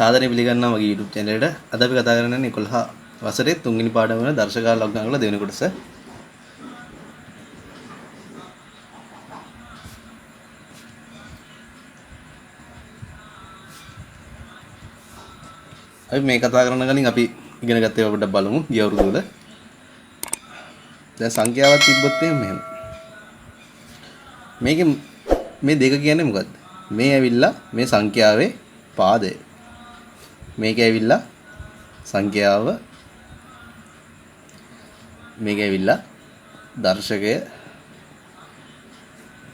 සාදරයෙන් පිළිගන්නවා මගේ YouTube channel එකට. අද අපි කතා කරන්නේ 11 වසරේ 3 වෙනි පාඩම වෙන දර්ශකාල ලග්න වල දෙවෙනි කොටස. අපි මේ කතා කරන ගලින් අපි ඉගෙන ගත්ත ඒවා පොඩ්ඩක් බලමු ගිය අවුරුදු වල. දැන් සංඛ්‍යාවක් තිබ්බොත් එහෙම මේකේ මේ දෙක කියන්නේ මොකද්ද? මේ ඇවිල්ලා මේ සංඛ්‍යාවේ පාදය. මේක ඇවිල්ලා සංඛ්‍යාව මේක ඇවිල්ලා දර්ශකය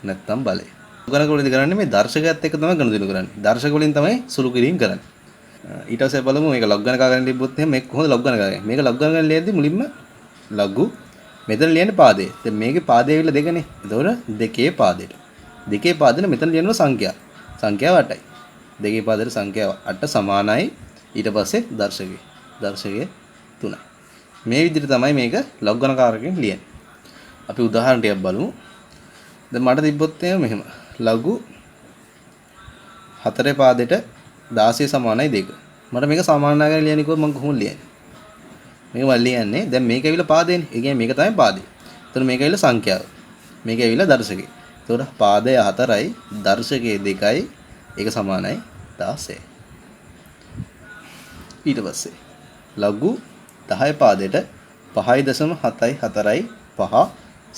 නැත්තම් බලය. ගණක වලින් කරන්නේ මේ දර්ශකයත් එක්ක තමයි ගණන දිනු කරන්නේ. දර්ශක වලින් තමයි සුළු කිරීම කරන්නේ. ඊට පස්සේ බලමු මේක ලොග් ගණක ගන්න තිබ්බොත් එහෙනම් මේක කොහොමද ලොග් ගණක කරන්නේ? මේක ලොග් ගණක ලියද්දි මුලින්ම ලඝු මෙතන ලියන්නේ පාදේ. දැන් මේකේ පාදේ ඇවිල්ලා දෙකනේ. එතකොට දෙකේ පාදෙට. දෙකේ පාදෙට මෙතන ලියනවා සංඛ්‍යාව. සංඛ්‍යාව 8යි. දෙකේ පාදෙට සංඛ්‍යාව 8 සමානයි. ඊට පස්සේ දර්ශකය 3යි. මේ විදිහට තමයි මේක ලොග් ගණකාරකෙන් ලියන්නේ. අපි උදාහරණ ටිකක් බලමු. දැන් මට තිබ්බොත් මෙහෙම ලඝු 4 පාදෙට 16 සමානයි 2. මට මේක සමානයි ලියන්නේ කොහොමද මම කොහොමද ලියන්නේ? මේක මම ලියන්නේ දැන් මේක ඇවිල්ලා පාදේනේ. ඒ කියන්නේ මේක තමයි පාදේ. එතකොට මේක ඇවිල්ලා සංඛ්‍යාව. මේක ඇවිල්ලා දර්ශකය. එතකොට පාදය 4යි දර්ශකය 2යි ඒක සමානයි 16. ඊට පස්සේ ලඝු 10 පාදෙට 5.74යි 5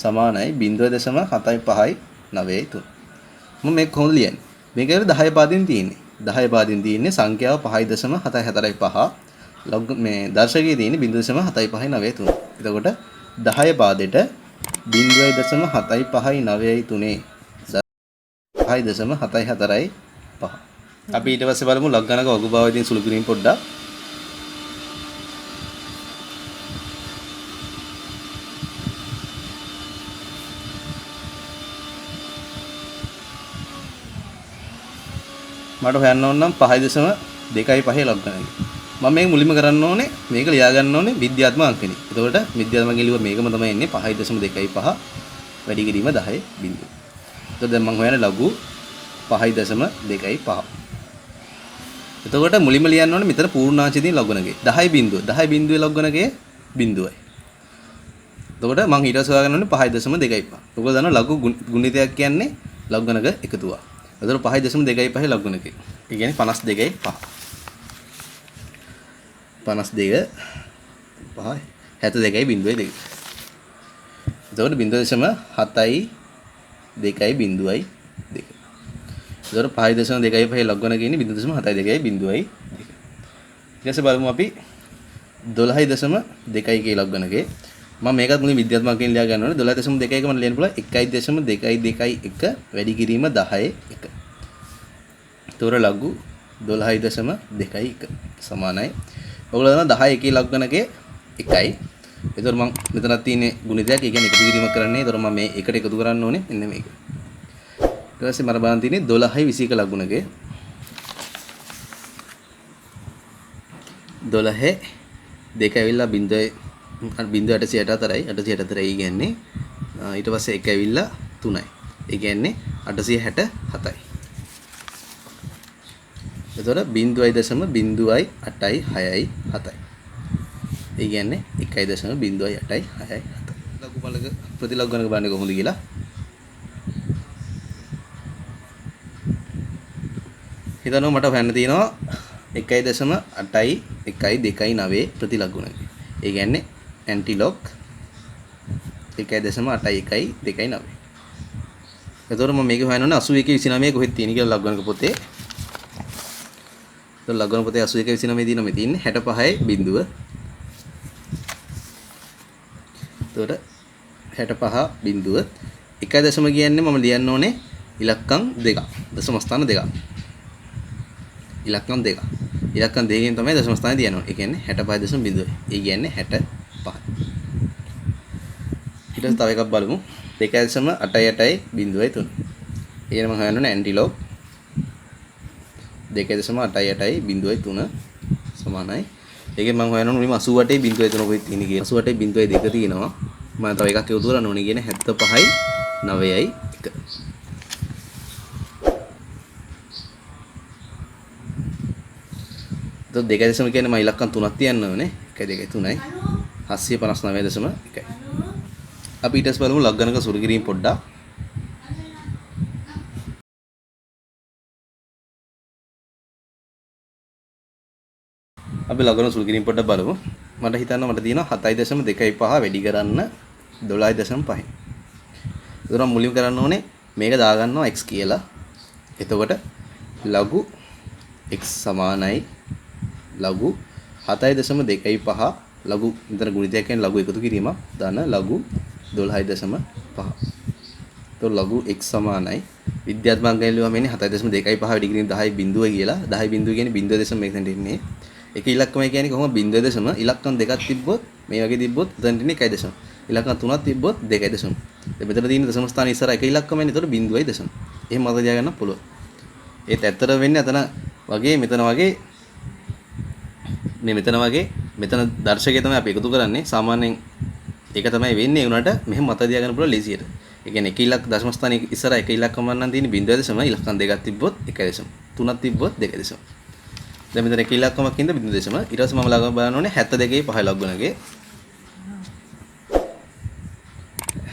සමානයි 0.75යි 9යි 3. මම මේක කොහොමද ලියන්නේ? මේක ඇවිල්ලා 10 පාදෙන් තියෙන්නේ. 10 පාදෙන් තියෙන්නේ සංඛ්‍යාව 5.74යි 5 ලොග් මේ දර්ශකයේ තියෙන්නේ 0.75යි 9යි 3. එතකොට 10 පාදෙට 0.75යි 9යි 3 5.74යි 5. අපි ඊට පස්සේ බලමු ලොග් ගණක වගු භාවයෙන් සුළු කිරීම පොඩ්ඩක්. මට හොයන්න ඕන නම් 5.25 ලොග් ගණක. මම මේක මුලින්ම කරන්න ඕනේ මේක ලියා ගන්න ඕනේ විද්‍යාත්මක අංකනේ. එතකොට විද්‍යාත්මක ලියුව මේකම තමයි එන්නේ 5.25 වැඩි කිරීම 10 බිංදුව. එතකොට දැන් මම හොයන්නේ ලඝු 5.25. එතකොට මුලින්ම ලියන්න ඕනේ මෙතන පූර්ණාංශය තියෙන ලොග් ගණකේ 10 බිංදුව. 10 බිංදුවේ ලොග් ගණකේ බිංදුවයි. එතකොට මම ඊට පස්සේ හොයාගන්න ඕනේ 5.25. ඔයගොල්ලෝ දන්නවා ලඝු ගුණිතයක් කියන්නේ ලොග් ගණක එකතුවක්. එතකොට 5.25 ලොග් ගණකේ. ඒ කියන්නේ 52යි 5. 52 5 72යි බිංදුවයි 2. එතකොට 0.7යි 2යි බිංදුවයි 2. එතකොට 5.25 ලොග් ගණකේ ඉන්නේ 0.72යි බිංදුවයි 2. ඊට පස්සේ බලමු අපි 12.2යි කිය ලොග් ගණකේ. මම මේකත් මුලින් විද්‍යාත්මකයෙන් ලියා ගන්න ඕනේ 12.2 එක මම ලියන්න පුළුවන් 1.221 වැඩි කිරීම 10 1. එතකොට ලඝු 12.21 සමානයි. ඔයගොල්ලෝ දන්නවා 10 එකේ ලොග් ගණකේ 1යි. එතකොට මම මෙතනක් තියෙන්නේ ගුණිතයක්. ඒ කියන්නේ එකතු කිරීමක් කරන්නේ. එතකොට මම මේ එකට එකතු කරන්න ඕනේ. මෙන්න මේක. ඊට පස්සේ මම බලන්න තියෙන්නේ 12යි 21 ලොග් ගණකේ. 12 දෙක ඇවිල්ලා 0.864යි 864යි කියන්නේ ඊට පස්සේ එක ඇවිල්ලා 3යි. ඒ කියන්නේ 867යි. එතකොට 0.08යි 6යි 7යි. ඒ කියන්නේ 1.08යි 6යි 7යි. ලඝු බලක ප්‍රතිලඝු ගණක බලන්නේ කොහොමද කියලා. හිතනවා මට හොයන්න තියෙනවා 1.8යි 1යි 2යි 9 ප්‍රතිලඝු ගණක. ඒ කියන්නේ ඇන්ටිලොග් 1.8යි 1යි 2යි 9. එතකොට මම මේක හොයන්න ඕනේ 81 29 කොහෙද තියෙන්නේ කියලා ලඝු ගණක පොතේ. එතකොට ලඝු ගණක පොතේ 81 29 දින මේ තියෙන්නේ 65යි බිංදුව. එතකොට 65 බිංදුව 1 කියන්නේ මම ලියන්න ඕනේ ඉලක්කම් දෙකක්. දශම ස්ථාන දෙකක්. ඉලක්කම් දෙකක්. ඉලක්කම් දෙකකින් තමයි දශම ස්ථානේ තියන්න ඕනේ. ඒ කියන්නේ 65.0. ඒ කියන්නේ 65. ඊට පස්සේ තව එකක් බලමු. 2.88යි බිංදුවයි 3. ඊගෙන මම හොයන්න ඕනේ ඇන්ටිලොග් 2.88යි බිංදුවයි 3 සමානයි. ඒකෙන් මම හොයන්න ඕනේ මුලින්ම 88යි බිංදුවයි 3 කොහෙද තියෙන්නේ කියලා. 88යි බිංදුවයි 2 තියෙනවා. මම තව එකක් එකතු කරන්න ඕනේ කියන්නේ 75යි 9යි 1. එතකොට 2.0 කියන්නේ මම ඉලක්කම් 3ක් තියන්න ඕනේ. 1 2 3යි 759.1. අපි ඊට පස්සේ බලමු ලක් ගණක සුළු කිරීම පොඩ්ඩක්. අපි ලක් ගණක සුළු කිරීම පොඩ්ඩක් බලමු. මට හිතන්න මට තියෙනවා 7.25 වැඩි කරන්න 12.5. ඒතරම් මුලින්ම කරන්න ඕනේ මේක දාගන්නවා x කියලා. එතකොට ලඝු x සමානයි ලඝු 7.25 ලඝු මෙතන ගුණිතයක් කියන්නේ ලඝු එකතු කිරීමක් ධන ලඝු 12.5. તો ලඝු x සමානයි විද්‍යාත්මක ගණන් ලියුවා මෙන්නේ 7.25 වැඩි කිරීම 10 බිඳුව කියලා. 10 බිඳුව කියන්නේ බිඳුව දෙසම මේකෙන් ඉන්නේ. එක ඉලක්කමයි කියන්නේ කොහොම බිඳුව දෙසම ඉලක්කම් දෙකක් තිබ්බොත් මේ වගේ තිබ්බොත් එතන ඉන්නේ 1 දෙසම. ඉලක්කම් තුනක් තිබ්බොත් 2 දෙසම. දැන් මෙතන තියෙන දශම ස්ථාන ඉස්සර එක ඉලක්කමනේ. ඒතකොට බිඳුවයි දෙසම. එහෙම මතක තියාගන්න පුළුවන්. ඒත් ඇත්තට වෙන්නේ අතන වගේ මෙතන වගේ මෙතන වගේ මෙතන දර්ශකය තමයි අපි එකතු කරන්නේ. සාමාන්‍යයෙන් ඒක තමයි වෙන්නේ. ඒ උනාට මෙහෙම මතක තියාගන්න පුළුවන් ලේසියට. ඒ කියන්නේ එක ඉලක්ක දශම ස්ථානයේ ඉස්සර එක ඉලක්කම නම් තියෙන බිඳුව දෙසම ඉලක්කම් දෙකක් තිබ්බොත් 1 දෙසම. තුනක් තිබ්බොත් 2 දෙසම. දැන් මෙතන එක ඉලක්කමක් ඉඳ බිඳුව දෙසම. ඊට පස්සේ මම ළඟම බලන්න ඕනේ 72 5 ලක් ගණකේ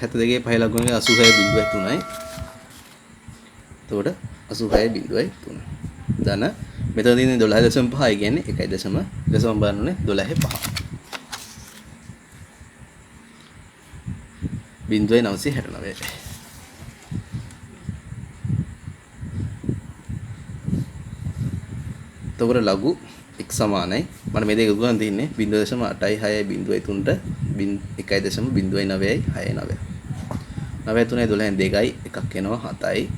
72 5 ලක් ගණකේ 86.3යි. එතකොට 86.3. ධන මෙතන තියෙන්නේ 12.5 කියන්නේ 1 දශම බලන්න ඕනේ 12.5. 0.969. එතකොට ලඝු x සමානයි මම මේ දෙක ගණන් තියන්නේ 0.8යි 6යි 0.3ට 1.09යි 6යි 9යි 9 3යි 12න් 2යි එකක් එනවා 7යි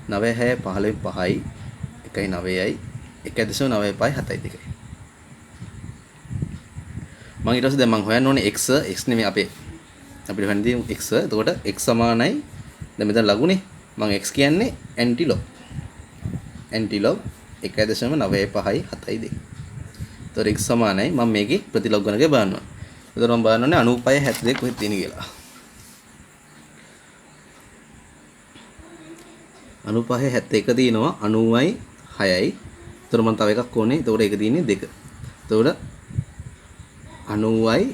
9 6 15 5යි 1යි 9යි 1.95 7යි 2යි මම ඊට පස්සේ දැන් මම හොයන්න ඕනේ x නෙමෙයි අපිට හොයන්න තියෙන්නේ x. එතකොට x සමානයි දැන් මෙතන ලඝුනේ මම x කියන්නේ ඇන්ටි ලොග් 1.95යි 7යි 2. එතකොට x සමානයි මම මේකේ ප්‍රතිලොග් ගණකේ බලනවා. එතකොට මම බලන්න ඕනේ 95 72 කොහෙද තියෙන්නේ කියලා. 95 71 තියෙනවා 90යි 6යි. එතකොට මම තව එකක් ඕනේ. එතකොට ඒක තියෙන්නේ 2. එතකොට 90යි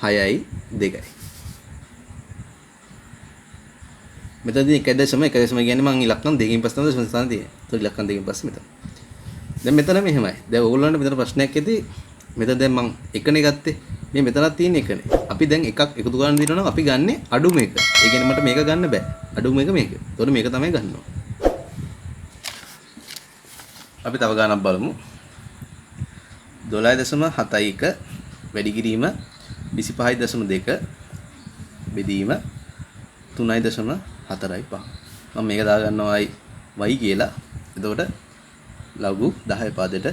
6යි 2යි. මෙතනදී 1.1 කියන්නේ මම ඉලක්කම් දෙකකින් පස්සේ තමයි දශම ස්ථාන තියෙන්නේ. එතකොට ඉලක්කම් දෙකකින් පස්සේ මෙතන. දැන් මෙතන මෙහෙමයි. දැන් ඕගොල්ලන්ට මෙතන ප්‍රශ්නයක් ඇති. මෙතන දැන් මම එකනේ ගත්තේ. මේ මෙතනක් තියෙන එකනේ. අපි දැන් එකක් එකතු කරන්න දිනවා නම් අපි ගන්නෙ අඩුම එක. ඒ කියන්නේ මට මේක ගන්න බෑ. අඩුම එක මේක. එතකොට මේක තමයි ගන්න ඕනේ. අපි තව ගානක් බලමු. 12.71 වැඩි කිරීම 25.2 බෙදීම 3.45. මම මේක දා ගන්නවා y කියලා. එතකොට ලඝු 10 පදයට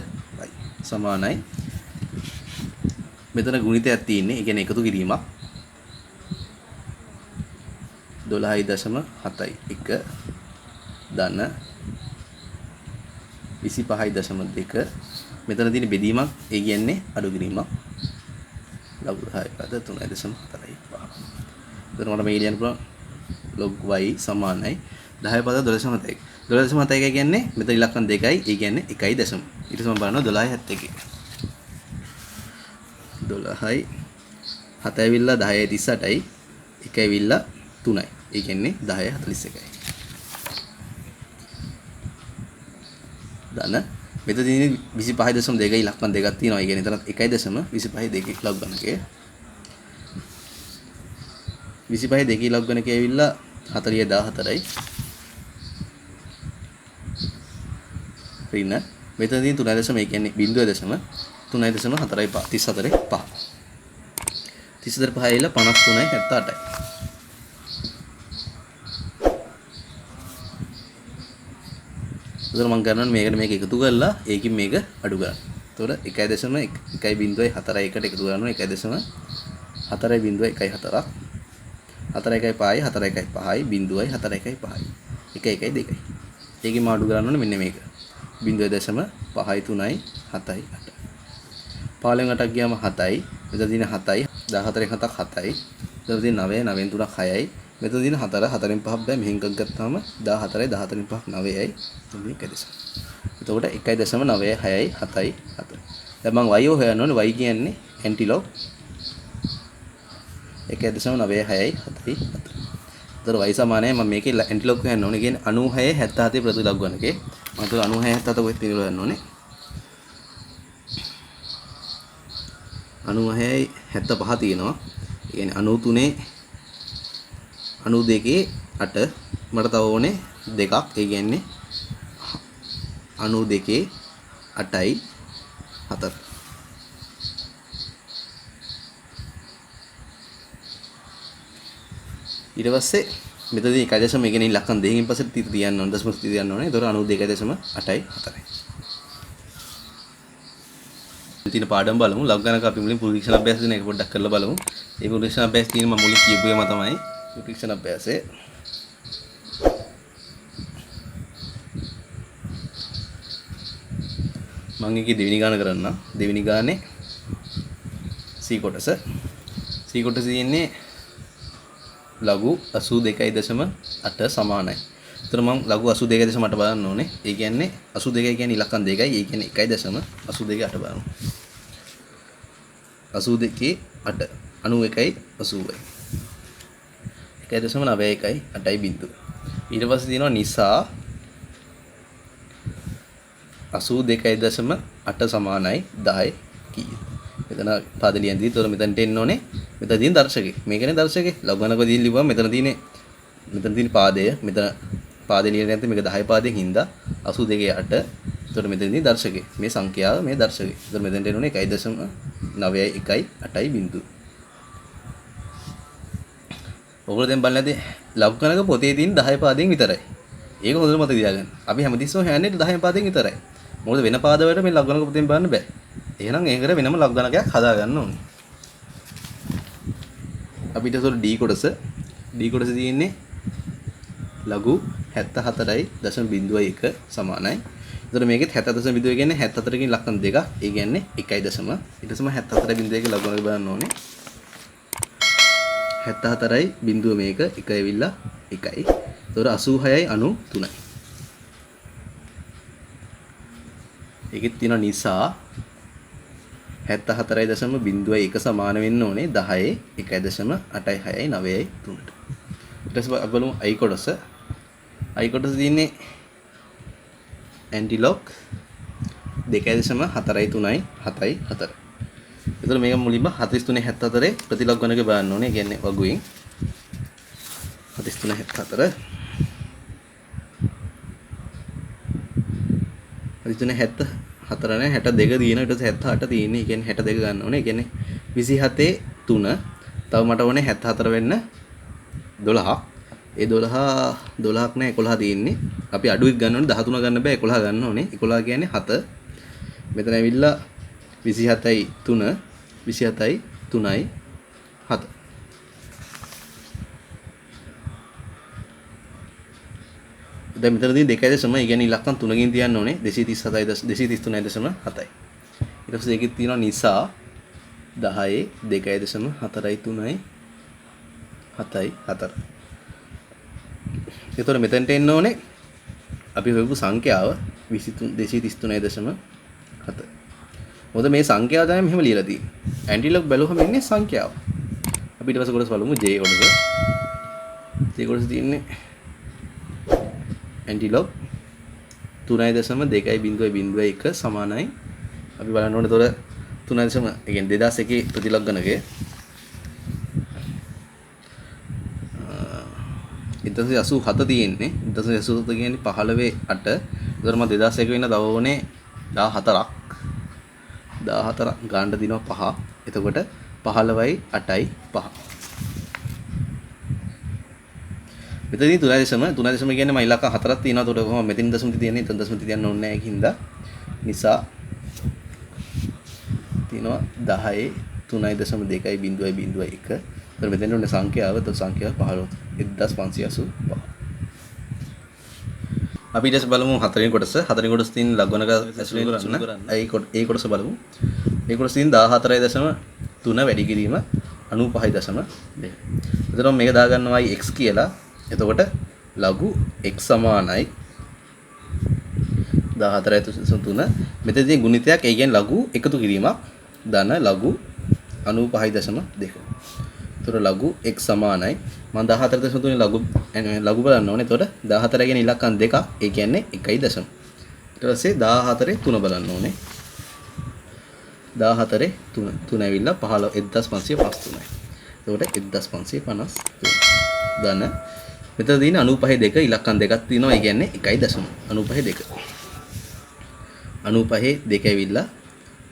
y සමානයි මෙතන ගුණිතයක් තියෙන්නේ. ඒ කියන්නේ එකතු කිරීමක් 12.71 ධන 25.2 මෙතන තියෙන බෙදීමක්. ඒ කියන්නේ අඩු කිරීමක් ලඝු 10 පද 3.45. එතන මට මේ ලියන්න පුළුවන් log y සමානයි 10 පද 12.1. 12.1 කියන්නේ මෙතන ඉලක්කම් 2යි. ඒ කියන්නේ 1යි දශම. ඊට පස්සේ මම බලනවා 12.71. 12යි 7 ඇවිල්ලා 10යි 38යි 1 ඇවිල්ලා 3යි. ඒ කියන්නේ 10යි 41යි. ධන මෙතන තියෙන්නේ 25.2 ඉලක්කම් දෙකක් තියෙනවා. ඒ කියන්නේ එතනත් 1.25 ලොග් ගණකේ 25 ලොග් ගණකේ ඇවිල්ලා 4014යි. රින මෙතන තියෙන 3.1 කියන්නේ බිඳුව දශම 3.45 34 5 ඇවිල්ලා 53යි 78යි. එතකොට මම කරනවා මේක එකතු කරලා ඒකින් මේක අඩු කරන්න. එතකොට 1.1.4යි 1ට එකතු කරනවා 1.4.1.14ක් 4.1 5යි 4.1 5යි බිඳුවයි 4.1 5යි 1.1 2යි. ඒකෙන් මම අඩු කරන්න ඕනේ මෙන්න මේක. 0.5යි 3යි 7යි 8යි. 15න් 8ක් ගියාම 7යි. මෙතන තියෙන 7යි 14න් 7ක් 7යි. මෙතන තියෙන 9යි 9න් 3ක් 6යි. මෙතන තියෙන 4 4න් 5ක් බෑ මෙහෙන් එකක් ගත්තාම 14යි 14න් 5ක් 9යි. 1.9. එතකොට 1.9යි 6යි 7යි 4. දැන් මම y හොයන්න ඕනේ. y කියන්නේ ඇන්ටිලොග් 1.96යි 4යි 4. ඒතර y සමානයි මම මේකේ ඇන්ටිලොග් හොයන්න ඕනේ. කියන්නේ 96 77 ප්‍රතිලොග් ගණකේ. මම ඒතර 96 77 කොහෙද තියෙනවද හොයන්න ඕනේ. 96යි 75 තියෙනවා. ඒ කියන්නේ 93 92 8 මට තව ඕනේ දෙකක්. ඒ කියන්නේ 92 8යි 4. ඊට පස්සේ මෙතනදී 1.1 කියන්නේ ලක්ෂණ දෙකකින් පස්සේ තියන්න ඕනේ. දශම තියන්න ඕනේ. ඒතකොට 92.8යි 4යි. තියෙන පාඩම් බලමු. ලබ් ගණක අපි මුලින් පරීක්ෂණ අභ්‍යාස දෙන එක පොඩ්ඩක් කරලා බලමු. මේ පරීක්ෂණ අභ්‍යාස තියෙන මම මුලින් කියපු ඒවා තමයි පරීක්ෂණ අභ්‍යාසය. මම එකේ දෙවෙනි ගාන කරන්න. දෙවෙනි ගානේ C කොටස. C කොටස තියෙන්නේ ලඝු 82.8 සමානයි. එතන මම ලඝු 82.8 බලන්න ඕනේ. ඒ කියන්නේ 82 කියන්නේ ඉලක්කම් දෙකයි. ඒ කියන්නේ 1.82.8 බලමු. 82 8 91යි 80යි. 1.91යි 8යි බිඳුව. ඊට පස්සේ තියෙනවා නිසා 82.8 සමානයි 10 කීය. මෙතන පාදලියෙන් දී. ඒතකොට මෙතනට එන්න ඕනේ. මෙතන තියෙන දර්ශකේ. මේකනේ දර්ශකේ. ලඝු ගණකදී ලිව්වම මෙතන තියෙන පාදය මෙතන පාදේ ලියන්නේ නැත්නම් මේක 10 පාදයෙන් හින්දා 82 8. ඒතකොට මෙතනදී දර්ශකේ. මේ සංඛ්‍යාව මේ දර්ශකේ. ඒතකොට මෙතනට එන්න ඕනේ 1.9යි 1යි 8යි බිඳුව. ඔයගොල්ලෝ දැන් බලන්නේ ලඝු ගණක පොතේ තියෙන 10 පාදයෙන් විතරයි. ඒක හොඳට මතක තියාගන්න. අපි හැමතිස්සෙම හොයන්නේ 10 පාදයෙන් විතරයි. මොකද වෙන පාද වලට මේ ලඝු ගණක පොතෙන් බලන්න බෑ. එහෙනම් ඒකට වෙනම ලඝු ගණකයක් හදා ගන්න ඕනේ. අපිට ඒතකොට D කොටස තියෙන්නේ ලඝු 74.01 සමානයි. ඒතකොට මේකෙත් 70.01 කියන්නේ 74 කින් ලක්ෂණ දෙකක්. ඒ කියන්නේ 1.74.1 ලඝු ගණක බලන්න ඕනේ. 74.0 මේක 1 ඇවිල්ලා 1යි. ඒතකොට 86යි 93යි. ඒකෙත් තියෙන නිසා 74.01 සමාන වෙන්න ඕනේ 10 1.86යි 9යි 3ට. ඊට පස්සේ අපි බලමු I කොටස. I කොටස තියෙන්නේ ඇන්ටිලොග් 2.4යි 3යි 7යි 4. ඒතර මේක මුලින්ම 43.74 ප්‍රතිලොග් ගණක බලන්න ඕනේ. කියන්නේ වගුවෙන් 43.74 43.74 නේ 62 තියෙනවා. ඊට පස්සේ 78 තියෙන්නේ. ඒ කියන්නේ 62 ගන්න ඕනේ. ඒ කියන්නේ 27 3. තව මට ඕනේ 74 වෙන්න 12ක්. ඒ 12ක් නෑ 11 තියෙන්නේ. අපි අඩුවෙක් ගන්න ඕනේ. 13 ගන්න බෑ 11 ගන්න ඕනේ. 11 කියන්නේ 7. මෙතන ඇවිල්ලා 27යි 3 27යි 3යි 7. දැන් මෙතනදී 2.7 කියන්නේ ඉලක්කම් 3කින් තියන්න ඕනේ. 233.7යි. ඊට පස්සේ ඒකෙත් තියෙනවා නිසා 10 2.4යි 3යි 7යි 4. ඒතකොට මෙතනට එන්න ඕනේ අපි හොයපු සංඛ්‍යාව 233.7. මොකද මේ සංඛ්‍යාව තමයි මෙහෙම ලියලා තියෙන්නේ. ඇන්ටිලොග් බැලුවම ඉන්නේ සංඛ්‍යාව. අපි ඊට පස්සේ කොටස බලමු J කොටස. J කොටස තියෙන්නේ ඇන්ටිලොග් 3.2.01 සමානයි. අපි බලන්න ඕනේ ඒතොර 3. ඒ කියන්නේ 2001 ප්‍රතිලොග් ගණකය. 187 තියෙන්නේ. 187 කියන්නේ 15 8. ඒතර මම 2001 වෙන තව ඕනේ 14ක්. 14ක් ගාන්න දිනවා 5. එතකොට 15යි 8යි 5. මෙතනදී 3.3 කියන්නේ මම ඉලක්ක 4ක් තියෙනවා. ඒතකොට කොහොම මෙතනින් දශමිති තියන්නේ? එතන දශමිති තියන්න ඕනේ නැහැ ඒකින්ද. නිසා තියෙනවා 10 3.2.01. ඒතර මෙතන උනේ සංඛ්‍යාව. ඒතර සංඛ්‍යාව 15,585. අපි ඊට පස්සේ බලමු හතරවෙනි කොටස. හතරවෙනි කොටස තියෙන ලඝු ගණක ඇසුරෙන් කරන්න. ඒ කොටස බලමු. ඒ කොටස තියෙන 14.3 වැඩි කිරීම 95.2. එතකොට මේක දාගන්නවා x කියලා. එතකොට ලඝු x සමානයි 14.3 මෙතනදී ගුණිතයක් ඒ කියන්නේ ලඝු එකතු කිරීමක් ධන ලඝු 95.2. ඒතර ලඝු x සමානයි මම 14.3 ලඝු බලන්න ඕනේ. එතකොට 14 කියන්නේ ඉලක්කම් දෙකක්. ඒ කියන්නේ 1.0. ඊට පස්සේ 14 3 බලන්න ඕනේ. 14 3 ඇවිල්ලා 1553. එතකොට 1553 ධන මෙතන තියෙන 95.2 ඉලක්කම් දෙකක් තියෙනවා. ඒ කියන්නේ 1.0 95.2 95.2 ඇවිල්ලා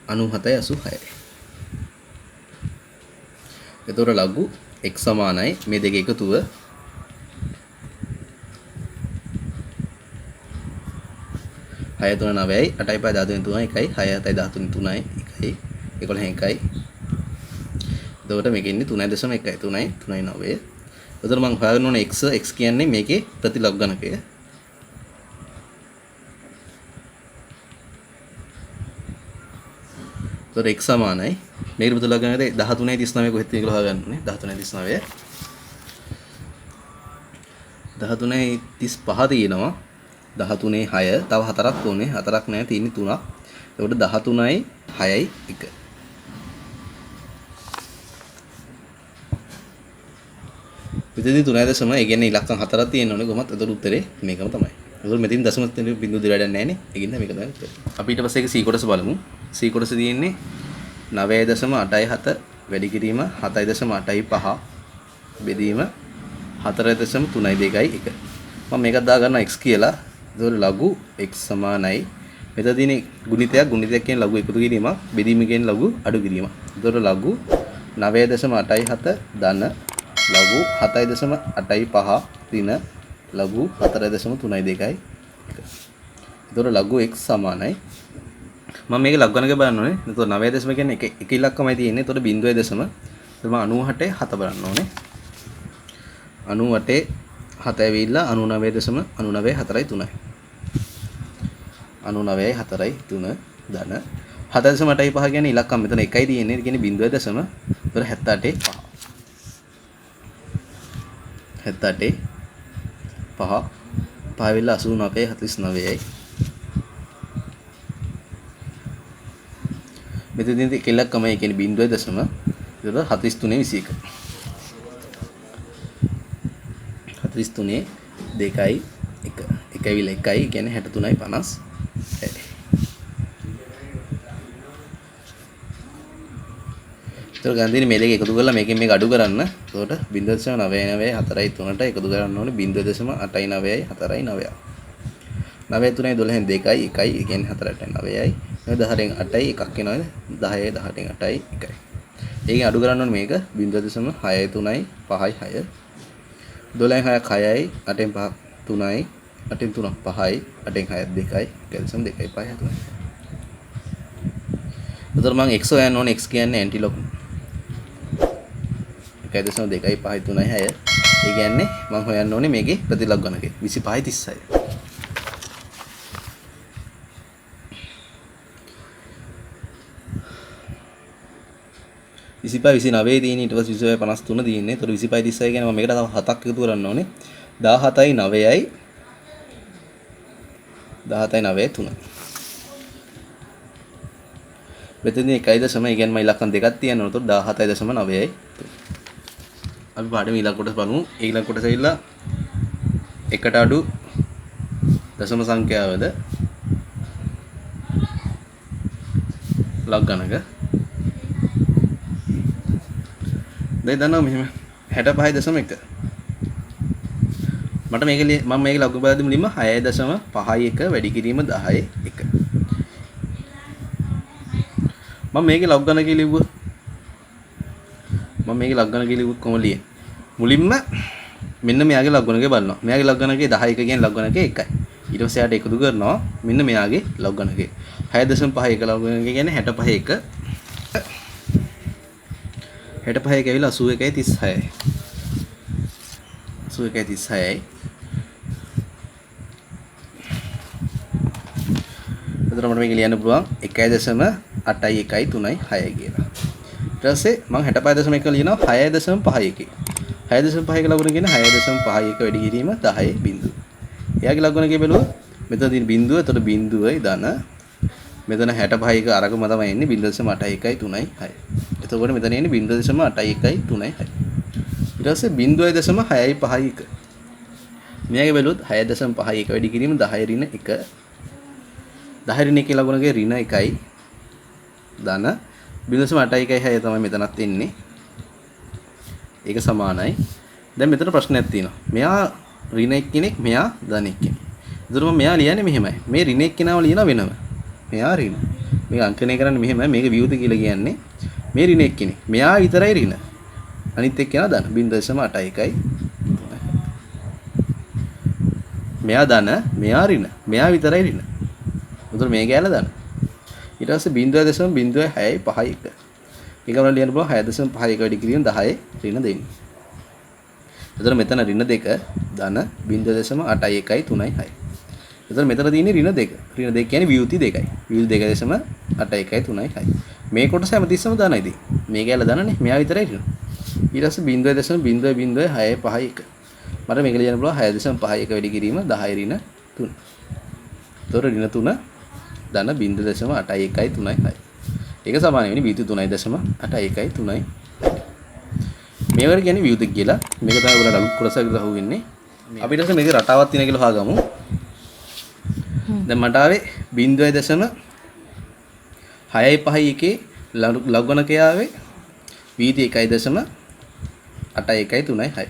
97.86. එතකොට ලඝු x සමානයි මේ දෙක එකතුව 639යි 8.13 1යි 6.13 1යි 11යි. එතකොට මේකේ ඉන්නේ 3.1යි 3.9. එතකොට මම හොයාගන්න ඕනේ x කියන්නේ මේකේ ප්‍රතිලබ් ගණකය. එතකොට x සමානයි මේකට ප්‍රතිලබ් ගණකය 13.39 කොහෙද තියෙන්නේ කියලා හොයාගන්න ඕනේ. 13.39 13.35 තියෙනවා. 13.6 තව 4ක් ඕනේ. 4ක් නැහැ තියෙන්නේ 3ක්. එතකොට 13යි 6යි 1. මෙතනදී 3.0 ඒ කියන්නේ ඉලක්කම් 4ක් තියෙන්න ඕනේ කොහොමද? එතකොට උත්තරේ මේකම තමයි. එතකොට මෙතන දශම බිංදුව දෙක වැඩක් නැහැ නේ. ඒකින්ද මේක තමයි උත්තරේ. අපි ඊට පස්සේ ඒක C කොටස බලමු. C කොටස තියෙන්නේ 9.87 වැඩි කිරීම 7.85 බෙදීම 4.32 1. මම මේකත් දාගන්නවා x කියලා. එතකොට ලඝු x සමානයි මෙතන තියෙන ගුණිතයක් කියන ලඝු එකතු කිරීමක් බෙදීම කියන ලඝු අඩු කිරීමක්. එතකොට ලඝු 9.87 ධන ලඝු 7.85 ඍණ ලඝු 4.32 එතකොට ලඝු x සමානයි මම මේක ලඝු ගණක බලන්න ඕනේ. එතකොට 9 කියන්නේ එක ඉලක්කමයි තියෙන්නේ. එතකොට 0.0 එතකොට මම 98.7 බලන්න ඕනේ. 98.7 ඇවිල්ලා 99.943 99.43 ධන 7.85 කියන්නේ ඉලක්කම් මෙතන එකයි තියෙන්නේ. ඒ කියන්නේ 0.0 එතකොට 78.5 78.5 පාවිලා 89.49යි මෙතනදී එක ඉලක්කම ඒ කියන්නේ 0.0 එතකොට 43.21 43 2යි 1 1යි 1යි කියන්නේ 63.50 ගන්දිනේ මේ දෙක එකතු කරලා මේකෙන් මේක අඩු කරන්න. එතකොට 0.99 4යි 3ට එකතු කරන්න ඕනේ 0.89යි 4යි 9යි. 9 3යි 12න් 2යි 1යි ඒ කියන්නේ 4ට 9යි. මේ 10න් 8යි එකක් එනවද? 10 10න් 8යි 1යි. ඒකෙන් අඩු කරන්න ඕනේ මේක 0.6යි 3යි 5යි 6. 12න් 6ක් 6යි 8න් 5ක් 3යි 8න් 3ක් 5යි 8න් 6ක් 2යි 1.2යි 5යි 3යි. එතකොට මම x හොයන්න ඕනේ. x කියන්නේ ඇන්ටිලොග් 1.2යි 5යි 3යි 6. ඒ කියන්නේ මම හොයන්න ඕනේ මේකේ ප්‍රතිලබ් ගණකය 25යි 36. 25 29 තියෙන ඊට පස්සේ 25 53 තියෙන්නේ. ඒතකොට 25 36 කියන්නේ මම මේකට තව 7ක් එකතු කරන්න ඕනේ. 17යි 9යි 17යි 9යි 3. මෙතනදී 1.0 කියන්නේ මම ඉලක්කම් දෙකක් තියනවා. ඒතකොට 17.9යි. අපි පාඩමේ ඊළඟ කොටස බලමු. ඒ ඊළඟ කොටස ඇවිල්ලා එකට අඩු දශම සංඛ්‍යාවද ලග් ගණක. දැන් දන්නවා මෙහෙම 65.1. මට මේක මම මේක ලඝු බලද්දි මුලින්ම 6.51 වැඩි කිරීම 10 1. මම මේකේ ලඝු ගණක ලිව්වා. මම මේකේ ලඝු ගණක ලිව්වොත් කොහොමද ලියන්නේ? මුලින්ම මෙන්න මෙයාගේ ලඝු ගණකය බලනවා. මෙයාගේ ලඝු ගණකේ 10 1 කියන ලඝු ගණකය 1යි. ඊට පස්සේ යාට එකතු කරනවා මෙන්න මෙයාගේ ලඝු ගණකය. 6.51 ලඝු ගණකය කියන්නේ 65 1 65 ඇවිල්ලා 81යි 36යි. 81යි 36යි. එතකොට මට මේක ලියන්න පුළුවන් 1.8යි 1යි 3යි 6යි කියලා. ඊට පස්සේ මම 65.1 ලියනවා 6.51. 6.51 ලඝු ගණක කියන්නේ 6.51 වැඩි කිරීම 10 බිංදුව. එයාගේ ලඝු ගණකය බැලුවොත් මෙතන තියෙන බිඳුව. එතකොට බිඳුවයි ධන. මෙතන 65 එක අරගම තමයි එන්නේ 0.81 3යි 6. එතකොට මෙතන එන්නේ 0.81 3යි 6. ඊට පස්සේ 0.6යි 5යි 1. මෙයාගේ බැලුවොත් 6.5යි 1 වැඩි කිරීම 10 ඍණ 1. 10 ඍණ 1 ලකුණගේ ඍණ 1යි ධන 0.81 6 තමයි මෙතනත් එන්නේ. ඒක සමානයි. දැන් මෙතන ප්‍රශ්නයක් තියෙනවා. මෙයා ඍණ 1 කෙනෙක්, මෙයා ධන 1 කෙනෙක්. ඒතර මම මෙයා ලියන්නේ මෙහෙමයි. මේ ඍණ 1 කෙනාව ලියන වෙනම. මෙයා ඍණ. මේක අංකණය කරන්නේ මෙහෙමයි. මේක වියුත කියලා කියන්නේ මේ ඍණ 1 කෙනෙක්. මෙයා විතරයි ඍණ. අනිත් එක්කෙනා ධන 0.81යි. මෙයා ධන, මෙයා ඍණ. මෙයා විතරයි ඍණ. උතර මේ ගෑල්ල ධන. ඊට පස්සේ 0.06යි 5යි 1. ඒක අපිට ලියන්න පුළුවන් 6.5 එක වැඩි කිරීම 10 ඍණ දෙන්නේ. එතන මෙතන ඍණ 2 ධන 0.81යි 3යි 6. එතන මෙතන තියෙන්නේ ඍණ 2. ඍණ 2 කියන්නේ වියුති 2යි. වියුති 2.81යි 3යි 6. මේ කොටස හැමතිස්සම ධනයි දී. මේ ගෑල්ල ධනනේ. මෙයා විතරයි ඍණ. ඊට පස්සේ 0.06යි 5යි 1. මට මේක ලියන්න පුළුවන් 6.5 එක වැඩි කිරීම 10 ඍණ 3. එතකොට ඍණ 3 ධන 0.81යි 3යි 6. ඒක සමාන වෙන්නේ වියුති 3.81යි 3යි. මේවට කියන්නේ වියුති කියලා. මේක තමයි ඔයාලා ලඝු කොටසක් ගහුව වෙන්නේ. අපිට ඊට මේකේ රටාවක් තියෙන කියලා හොයාගමු. දැන් මට ආවේ 0.6යි 5යි 1 ලඝු ගණකයේ ආවේ වියුති 1.81යි 3යි 6.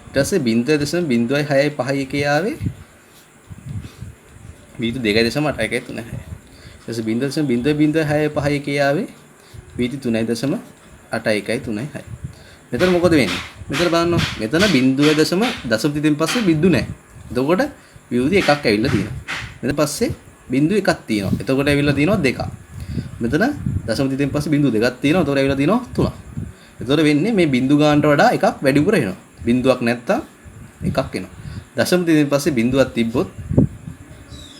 ඊට පස්සේ 0.06යි 5යි 1 ආවේ වියුති 2.81යි 3යි 6. ඊට පස්සේ 0.06යි 5යි 1 ආවේ වියුති 3.81යි 3යි 6. මෙතන මොකද වෙන්නේ? මෙතන බලන්න. මෙතන 0.0 පස්සේ බිඳු නැහැ. එතකොට වියුති එකක් ඇවිල්ලා තියෙනවා. මෙතන පස්සේ බිඳු එකක් තියෙනවා. එතකොට ඇවිල්ලා තියෙනවා දෙකක්. මෙතන 0.3 පස්සේ බිඳු දෙකක් තියෙනවා. එතකොට ඇවිල්ලා තියෙනවා තුනක්. එතකොට වෙන්නේ මේ බිඳු ගානට වඩා එකක් වැඩිපුර එනවා. බිඳුවක් නැත්තම් එකක් එනවා. 0.3 පස්සේ බිඳුවක්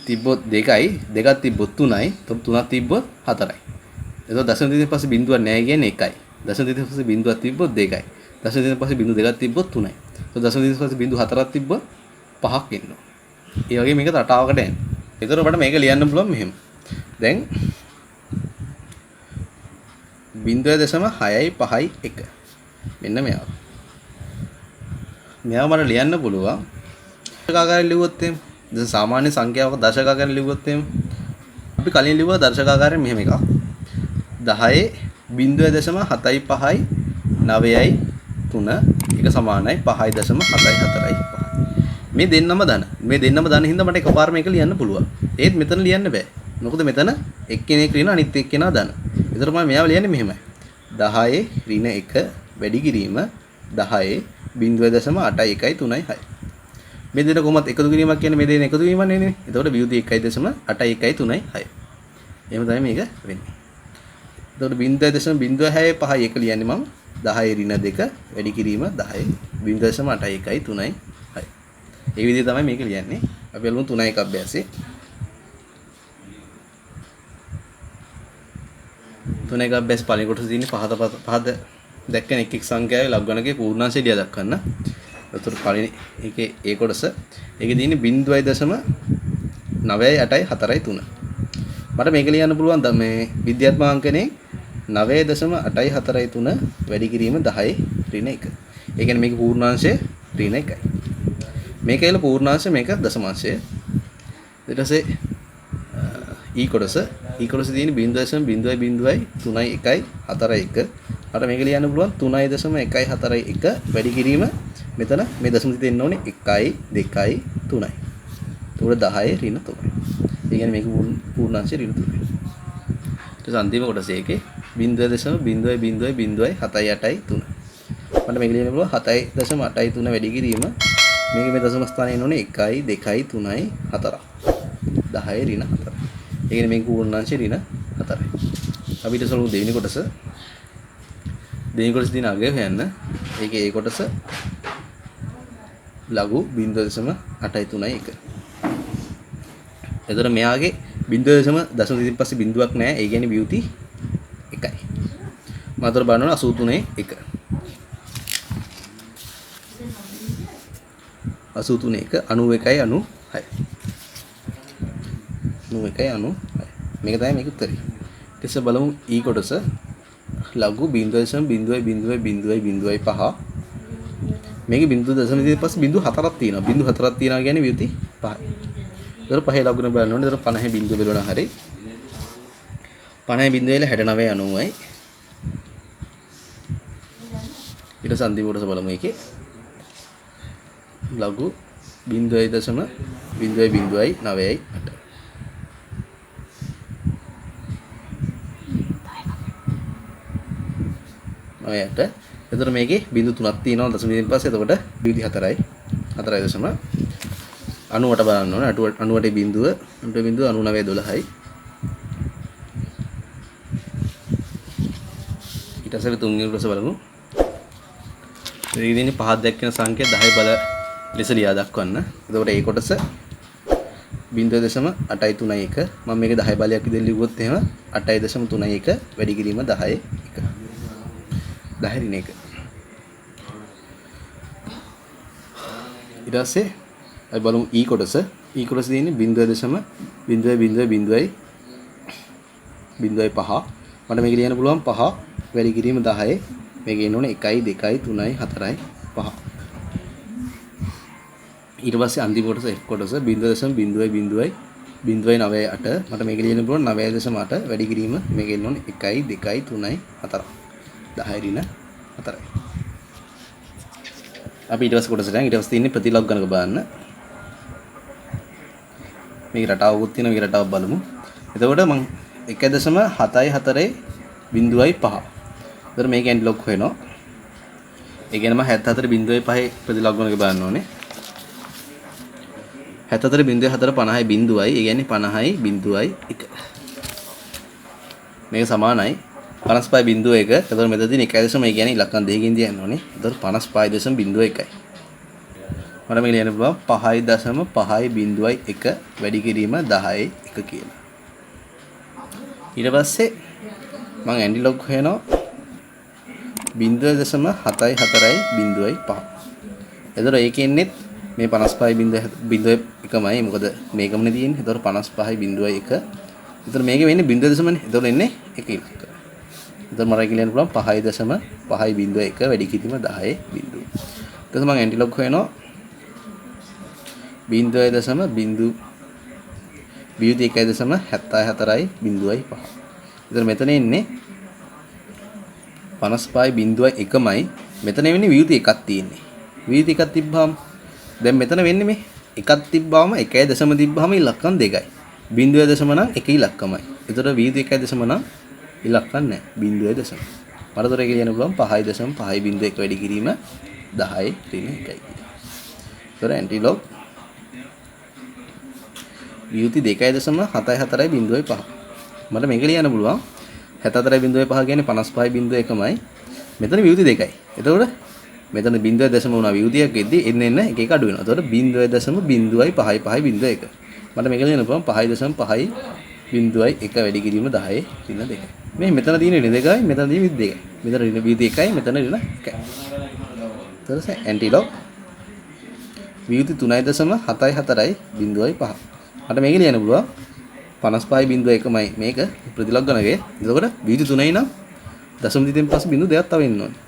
තිබ්බොත් දෙකයි, දෙකක් තිබ්බොත් තුනයි, තුනක් තිබ්බොත් හතරයි. එතකොට 0.3 පස්සේ බිඳුවක් නැහැ කියන්නේ එකයි. 0.3 පස්සේ බිඳුවක් තිබ්බොත් දෙකයි. 0.3 පස්සේ බිඳු දෙකක් තිබ්බොත් තුනයි. එතකොට 0.3 පස්සේ බිඳු හතරක් තිබ්බොත් පහක් එනවා. ඒ වගේ මේක රටාවකට එන්නේ. ඒතර ඔබට මේක ලියන්න පුළුවන් මෙහෙම. දැන් 0.6යි 5යි 1. මෙන්න මෙයා. මෙයා මට ලියන්න පුළුවන්. දශක ආකාරයෙන් ලිව්වොත් එහෙම. දැන් සාමාන්‍ය සංඛ්‍යාවක දශක ආකාරයෙන් ලිව්වොත් එහෙම. අපි කලින් ලිව්වා දශක ආකාරයෙන් මෙහෙම එකක්. 10 0.7යි 5යි 9යි 3 එක සමානයි 5.7යි 4යි 5. මේ දෙන්නම ධන. මේ දෙන්නම ධන හින්දා මට එකපාරම එක ලියන්න පුළුවන්. ඒත් මෙතන ලියන්න බෑ. මොකද මෙතන එක්කෙනෙක් ඍණ අනිත් එක්කෙනා ධන. ඒතර මම මෙයාව ලියන්නේ මෙහෙමයි. 10 ඍණ 1 වැඩි කිරීම 10 0.81යි 3යි 6. මේ දෙන කොහොමද එකතු කිරීමක් කියන්නේ මේ දෙන එකතු වීමක් නෙනේ. එතකොට වියුති 1.81යි 3යි 6. එහෙම තමයි මේක වෙන්නේ. එතකොට 0.06යි 5යි 1 ලියන්නේ මම 10 ඍණ 2 වැඩි කිරීම 10 0.81යි 3යි 6. ඒ විදිහට තමයි මේක ලියන්නේ. අපි බලමු 3 1 අභ්‍යාසයේ. 3 1 අභ්‍යාස පළවෙනි කොටසේ තියෙන්නේ පහද දැක්කන එක් එක් සංඛ්‍යාවේ ලඝු ගණකයේ පූර්ණාංශය ලියා දක්වන්න. එතකොට පළවෙනි ඒකේ ඒ කොටස ඒකේ තියෙන්නේ 0.984යි 3. මට මේක ලියන්න පුළුවන් මේ විද්‍යාත්මක අංකනේ 9.843 වැඩි කිරීම 10 ඍණ 1. ඒ කියන්නේ මේක පූර්ණාංශය ඍණ 1යි. මේක ඇල පූර්ණාංශය මේක දශමාංශය. ඊට පස්සේ ඊ කොටස තියෙන්නේ 0.0.3යි 1යි 4යි 1. මට මේක ලියන්න පුළුවන් 3.141 වැඩි කිරීම මෙතන මේ දශම දෙන්න ඕනේ 1යි 2යි 3යි. එතකොට 10 ඍණ 3යි. ඒ කියන්නේ මේක පූර්ණාංශය ඍණ 3යි. ඊට අන්තිම කොටස ඒකේ 0.0.0.78යි 3. මට මේක ලියන්න පුළුවන් 7.83 වැඩි කිරීම මේක මේ දශම ස්ථානයේ එන්න ඕනේ 1යි 2යි 3යි 4යි. 10 ඍණ 4. ඒ කියන්නේ මේක පූර්ණාංශය ඍණ 4යි. අපිට සලු දෙවෙනි කොටස තියෙන අගය හොයන්න. ඒකේ ඒ කොටස ලඝු 0.831. එතකොට මෙයාගේ 0.0 පස්සේ බිඳුවක් නැහැ. ඒ කියන්නේ වියුති 1යි. මාතර බලනවා 83 1. 83 1 91යි 96. 91 මේක තමයි මේක උත්තරේ. ඊට පස්සේ බලමු ඊ කොටස ලඝු 0.0000.5 මේකේ බිංදු දශම ඉදිරියට පස්සේ බිංදු 4ක් තියෙනවා. බිංදු 4ක් තියෙනවා කියන්නේ වියුති 5යි. ඒතර පහේ ලඝුන බලන්න ඕනේ. ඒතර 50 බිංදු බලනවා හරිය. 50 බිංදු වල 69 90යි. ඊට පස්සේ අන්තිම කොටස බලමු ඒකේ. ලඝු 0.0009යි 8. ඔයයට එතකොට මේකේ බිංදු 3ක් තියෙනවා දශම ඉදිරියෙන් පස්සේ එතකොට බිංදු 4යි 4.98 බලන්න ඕනේ 98 බිංදුව 99 12යි ඊට පස්සේ තුන්වෙනි කොටස බලමු මේකේ තියෙන්නේ පහක් දැක්කන සංඛ්‍යා 10 බල ලෙස ලියා දක්වන්න. එතකොට ඒ කොටස 0.831 මම මේක 10 බලයක් විදිහට ලිව්වොත් එහෙම 8.31 වැඩි කිරීම 10 1 10 රින 1 ඊට පස්සේ අපි බලමු ඊ කොටස තියෙන්නේ 0.0.0.5 මට මේක ලියන්න පුළුවන් 5 වැඩි කිරීම 10 මේක එන්න ඕනේ 1 2 3 4 5 ඊට පස්සේ අන්තිම කොටස F කොටස 0.0.0.98 මට මේක ලියන්න පුළුවන් 9.8 වැඩි කිරීම මේක එන්න ඕනේ 1 2 3 4 10 රින 4යි අපි ඊට පස්සේ කොටසට යන් ඊට පස්සේ තියෙන්නේ ප්‍රතිලෝග ගණක බලන්න මේක රටාවකුත් තියෙනවා මේක රටාව බලමු එතකොට මම 1.74 බිංදුවයි 5 එතකොට මේක ඇන්ටිලොග් වෙනවා ඒ කියන්නේ මම 74.5 ප්‍රතිලෝග ගණක බලන්න ඕනේ 74.4 50යි බිංදුවයි ඒ කියන්නේ 50යි බිංදුවයි 1 මේක සමානයි 55.1 එතකොට මෙතන තියෙන 1.1 ඒ කියන්නේ ඉලක්කම් දෙකකින් තියන්න ඕනේ එතකොට 55.01යි මට මේක ලියන්න පුළුවන් 5.5.1 වැඩි කිරීම 10 1 කියලා ඊට පස්සේ මම ඇන්ටිලොග් හොයනවා 0.74යි 0.5 එතකොට ඒකෙන්නේ මේ 55.1යි මොකද මේකමනේ තියෙන්නේ එතකොට 55.1 එතකොට මේක වෙන්නේ 0.නේ එතකොට එන්නේ 1 ඉලක්ක එතකොට මට කියන්න පුළුවන් 5.5.1 වැඩි කිරීම 10 බිංදුව ඊට පස්සේ මම ඇන්ටිලොග් හොයනවා 0.0 වියුති 1.74යි 0.5 එතකොට මෙතන එන්නේ 55.1මයි මෙතන වෙන්නේ වියුති එකක් තියෙන්නේ වියුති එකක් තිබ්බහම දැන් මෙතන වෙන්නේ මේ එකක් තිබ්බාම 1.0 තිබ්බාම ඉලක්කම් දෙකයි 0.0 නම් 1 ඉලක්කමයි එතකොට වියුති 1.0 නම් ඉලක්කම් නැහැ 0.0 මට තොර එක කියන්න පුළුවන් 5.5.1 වැඩි කිරීම 10 ඍණ 1යි කියලා. ඒතර ඇන්ටිලොග් වියුති 2.74යි 0.5 මට මේක ලියන්න පුළුවන් 74.5 කියන්නේ 55.1මයි මෙතන වියුති 2යි. එතකොට මෙතන 0.0 වුණා වියුතියක් එද්දි එන්න එක එක අඩු වෙනවා. එතකොට 0.0.5.5.1 මට මේක ලියන්න පුළුවන් 5.5.1 වැඩි කිරීම 10 ඍණ 2යි. මේ මෙතන තියෙන ඍණ 2යි මෙතන තියෙන වියුති 2යි. මෙතන ඍණ වියුති 1යි මෙතන ඍණ 1යි. ඊට ඇන්ටිලොග් වියුති 3.74යි 0.5 මට මේක ලියන්න පුළුවන් 55.1මයි මේක ප්‍රතිලෝග ගණකය. එතකොට වියුති 3යි නම් දශම දිතෙන් පස්සේ බිංදු දෙකක් තව එන්න ඕනේ.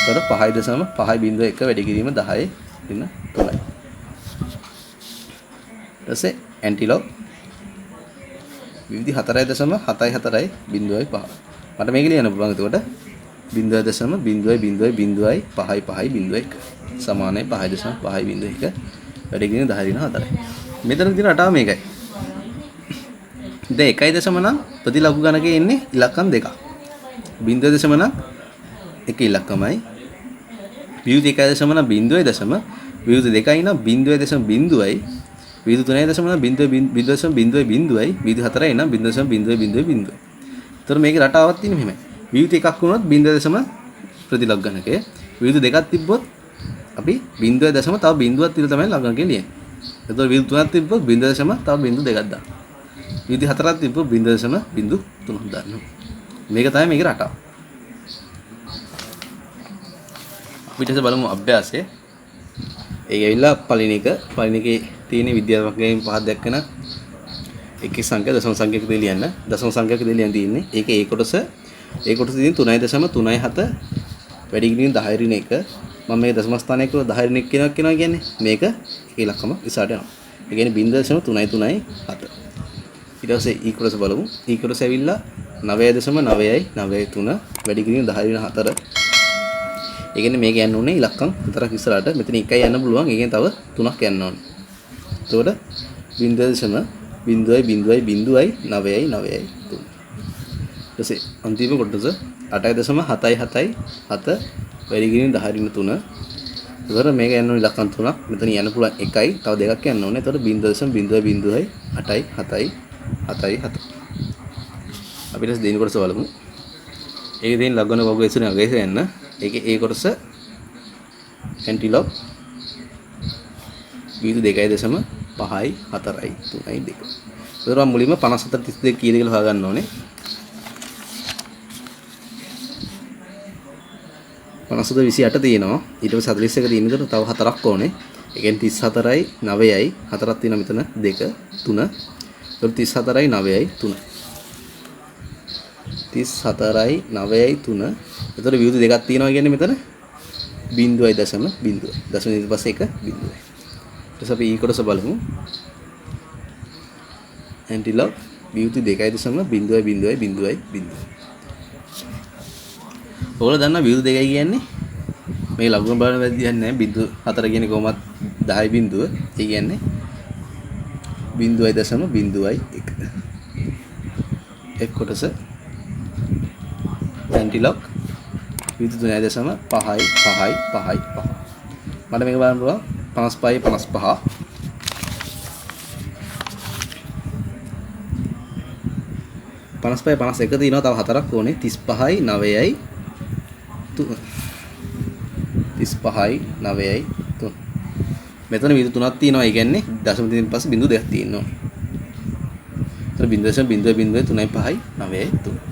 එතකොට 5.5.1 වැඩි කිරීම 10 ඍණ 3යි. ඊටසේ ඇන්ටිලොග් වියුති 4.74යි 0.5 මට මේක ලියන්න පුළුවන්. එතකොට 0.0.0.5.1 සමානයි 5.5.1 වැඩි කිරීම 10 ඍණ 4යි. මෙතන තියෙන රටාව මේකයි. දැන් 1.0 නම් ප්‍රතිලඝු ගණකයේ ඉන්නේ ඉලක්කම් දෙකක්. 0.0 නම් එක ඉලක්කමයි. වියුති 1.0 නම් 0.0 වියුති 2යි නම් 0.0යි. වියුති 3.0 නම් 0.0යි. වියුති 4යි නම් 0.000. ඒතර මේකේ රටාවක් තියෙන්නේ මෙහෙමයි. වියුති එකක් වුණොත් 0.0 ප්‍රතිලඝු ගණකය. වියුති දෙකක් තිබ්බොත් අපි 0.0 තව බිංදුවක් තියලා තමයි ලඝුණකේ ලියන්නේ. එතකොට වියුති 3ක් තිබ්බොත් 0.0 තව බිංදු දෙකක් දාන්න. වියුති 4ක් තිබ්බොත් 0.03ක් දාන්න. මේක තමයි මේකේ රටාව. ඊට පස්සේ බලමු අභ්‍යාසය. ඒක ඇවිල්ලා පළවෙනි එකේ තියෙන විද්‍යාත්මක ගේම් පහක් දැක්කන එක් සංඛ්‍යා දශම සංඛ්‍යාවක දේ ලියන්න. දශම සංඛ්‍යාවක දේ ලියන්න තියෙන්නේ. ඒකේ ඒ කොටස තියෙන 3.37 වැඩි කිරීම 10 ඍණ 1. මම මේ දශම ස්ථානයක 10 ඍණ 1 කියනවා කියන්නේ මේක ඉලක්කම ඉස්සරහට යනවා. ඒ කියන්නේ 0.337. ඊට පස්සේ ඊ කොටස බලමු. ඊ කොටස ඇවිල්ලා 9.993 වැඩි කිරීම 10 ඍණ 4. ඒ කියන්නේ මේක යන්න ඕනේ ඉලක්කම් හතරක් ඉස්සරහට. මෙතන එකයි යන්න පුළුවන්. ඒ කියන්නේ තව 3ක් යන්න ඕනේ. එතකොට 0.0.9.9.3. ඊටසේ අන්තිම කොටස 8.777 වැඩි කිරීම 10 ඍණ 3. එතකොට මේක යන්න ඕනේ ඉලක්කම් 3ක්. මෙතන යන්න පුළුවන් එකයි තව දෙකක් යන්න ඕනේ. එතකොට 0.0.877. අපිට දෙන කොටස බලමු. ඒකේ තියෙන ලග්න වර්ග ඉස්සරහ ගේස යන්න. ඒකේ ඒ කොටස ඇන්ටිලොග් 2.5 5යි 4යි 3යි 2. ඒතර මුලින්ම 54 32 කීයද කියලා හොයාගන්න ඕනේ. 54 28 තියෙනවා. ඊට පස්සේ 41 තියෙන විදිහට තව 4ක් ඕනේ. ඒ කියන්නේ 34යි 9යි 4ක් තියෙනවා මෙතන 2 3. ඒතර 34යි 9යි 3. 34යි 9යි 3. ඒතර වියුතු දෙකක් තියෙනවා කියන්නේ මෙතන 0.0. දශම ඊට පස්සේ 1 බිඳුවයි. ඊට අපි ඊ කොටස බලමු. ඇන්ටිලොග් වියුතු 2.0.0.0. ඔයාලා දන්නා වියුතු 2යි කියන්නේ මේ ලඝු බලන වැදි කියන්නේ නැහැ. 4 කියන්නේ කොහොමත් 10 බිඳුව. ඒ කියන්නේ 0.0.1. එක් කොටස ඇන්ටිලොග් වියුතු 3.5යි 5යි 5යි 5. මට මේක බලන්න පුළුවන් 55යි 55. 55යි 51 තියෙනවා තව 4ක් ඕනේ 35යි 9යි 3. 35යි 9යි 3. මෙතන වියුතු 3ක් තියෙනවා. ඒ කියන්නේ දශම දෙකෙන් පස්සේ බිඳු 2ක් තියෙනවා. ඒතර 0.0.0.3යි 5යි 9යි 3.